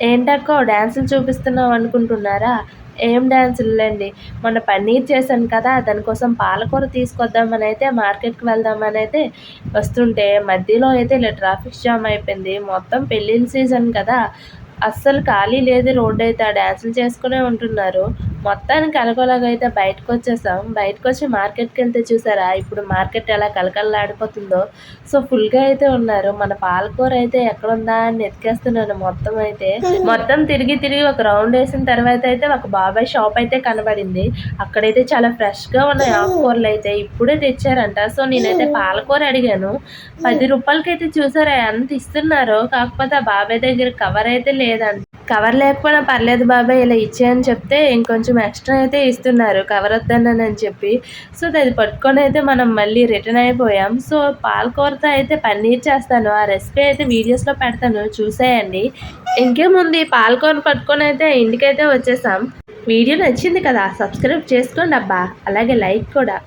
ఏంటక్కో డాన్సులు చూపిస్తున్నావు అనుకుంటున్నారా? ఏం డాన్సుల్లేండి. మొన్న పన్నీర్ చేశాను కదా! దానికోసం పాలకూర తీసుకొద్దామనైతే మార్కెట్‌కి వెళ్దామనైతే వస్తుంటే మధ్యలో అయితే ఇలా ట్రాఫిక్ జామ్ అయిపోయింది. మొత్తం పెళ్ళిళ్ళ సీజన్ కదా! అస్సలు ఖాళీ లేదు రోడ్డయితే. ఆ డాన్సులు చేసుకునే ఉంటున్నారు. మొత్తానికి ఎలాగోలాగైతే బయటకొచ్చేసాం. బయటకొచ్చి మార్కెట్‌కెళ్తే చూసారా ఇప్పుడు మార్కెట్ ఎలా కళకళలాడిపోతుందో. సో, ఫుల్‌గా అయితే ఉన్నారు. మన పాలకూర అయితే ఎక్కడుందా అని ఎతికేస్తున్నాను మొత్తం అయితే. మొత్తం తిరిగి తిరిగి ఒక రౌండేసిన తర్వాతయితే ఒక బాబాయ్ షాపయితే కనబడింది. అక్కడైతే చాలా ఫ్రెష్‌గా ఉన్నాయి ఆకుకూరలయితే. ఇప్పుడే తెచ్చారంట. సో, నేనైతే పాలకూర అడిగాను. రూ. 10కైతే చూసారా ఎంత ఇస్తున్నారో. కాకపోతే ఆ బాబాయ్ దగ్గర కవరయితే లేదంట. కవర్ లేకపోయినా పర్లేదు బాబాయ్ ఇలా ఇచ్చేయని చెప్తే ఇంకొంచెం ఎక్స్‌ట్రా అయితే ఇస్తున్నారు. కవర్ వద్దన్నానని చెప్పి. సో, అది పట్టుకొనైతే మనం మళ్ళీ రిటర్న్ అయిపోయాం. సో, పాలకూరతో అయితే పన్నీర్ చేస్తాను. ఆ రెసిపీ అయితే వీడియోస్‌లో పెడతాను చూసేయండి. ఇంకేముంది పాలకూర పట్టుకొనైతే ఇంటికైతే వచ్చేసాం. వీడియో నచ్చింది కదా! సబ్స్క్రైబ్ చేసుకోండబ్బా! అలాగే లైక్ కూడా.